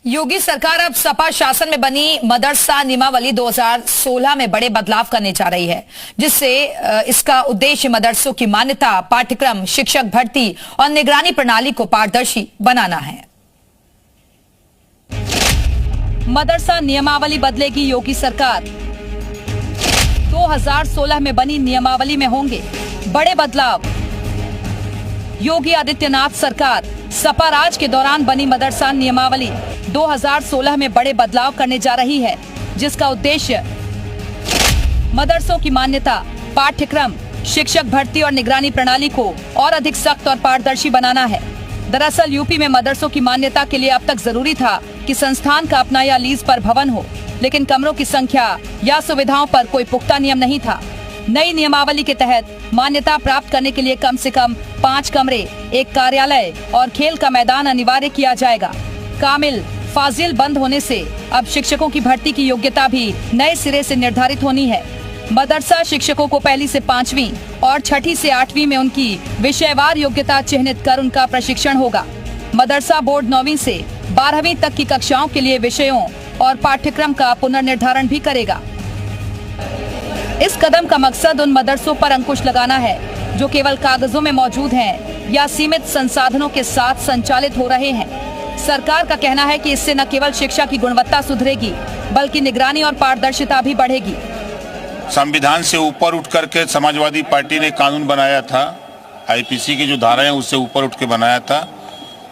योगी सरकार अब सपा शासन में बनी मदरसा नियमावली 2016 में बड़े बदलाव करने जा रही है, जिससे इसका उद्देश्य मदरसों की मान्यता, पाठ्यक्रम, शिक्षक भर्ती और निगरानी प्रणाली को पारदर्शी बनाना है। मदरसा नियमावली बदलेगी योगी सरकार। 2016 में बनी नियमावली में होंगे बड़े बदलाव। योगी आदित्यनाथ सरकार सपा राज के दौरान बनी मदरसा नियमावली 2016 में बड़े बदलाव करने जा रही है, जिसका उद्देश्य मदरसों की मान्यता, पाठ्यक्रम, शिक्षक भर्ती और निगरानी प्रणाली को और अधिक सख्त और पारदर्शी बनाना है। दरअसल यूपी में मदरसों की मान्यता के लिए अब तक जरूरी था कि संस्थान का अपना या लीज पर भवन हो, लेकिन कमरों की संख्या या सुविधाओं पर कोई पुख्ता नियम नहीं था। नई नियमावली के तहत मान्यता प्राप्त करने के लिए कम से कम 5 कमरे, एक कार्यालय और खेल का मैदान अनिवार्य किया जाएगा। कामिल फाजिल बंद होने से अब शिक्षकों की भर्ती की योग्यता भी नए सिरे से निर्धारित होनी है। मदरसा शिक्षकों को पहली से 5वीं और छठी से 8वीं में उनकी विषयवार योग्यता चिन्हित कर उनका प्रशिक्षण होगा। मदरसा बोर्ड 9वीं से 12वीं तक की कक्षाओं के लिए विषयों और पाठ्यक्रम का पुनर्निर्धारण भी करेगा। इस कदम का मकसद उन मदरसों पर अंकुश लगाना है जो केवल कागजों में मौजूद हैं या सीमित संसाधनों के साथ संचालित हो रहे हैं। सरकार का कहना है कि इससे न केवल शिक्षा की गुणवत्ता सुधरेगी, बल्कि निगरानी और पारदर्शिता भी बढ़ेगी। संविधान से ऊपर उठ करके समाजवादी पार्टी ने कानून बनाया था, आईपीसी की जो धाराएं उससे ऊपर उठ के बनाया था।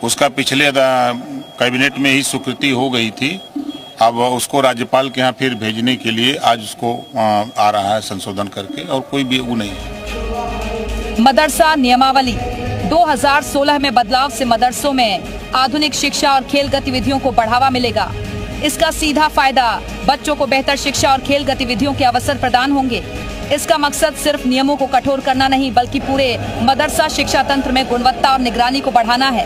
उसका पिछले कैबिनेट में ही स्वीकृति हो गई थी। अब उसको राज्यपाल के यहाँ फिर भेजने के लिए आज उसको आ रहा है संशोधन करके, और कोई भी वो नहीं है। मदरसा नियमावली 2016 में बदलाव से मदरसों में आधुनिक शिक्षा और खेल गतिविधियों को बढ़ावा मिलेगा। इसका सीधा फायदा बच्चों को बेहतर शिक्षा और खेल गतिविधियों के अवसर प्रदान होंगे। इसका मकसद सिर्फ नियमों को कठोर करना नहीं, बल्कि पूरे मदरसा शिक्षा तंत्र में गुणवत्ता और निगरानी को बढ़ाना है।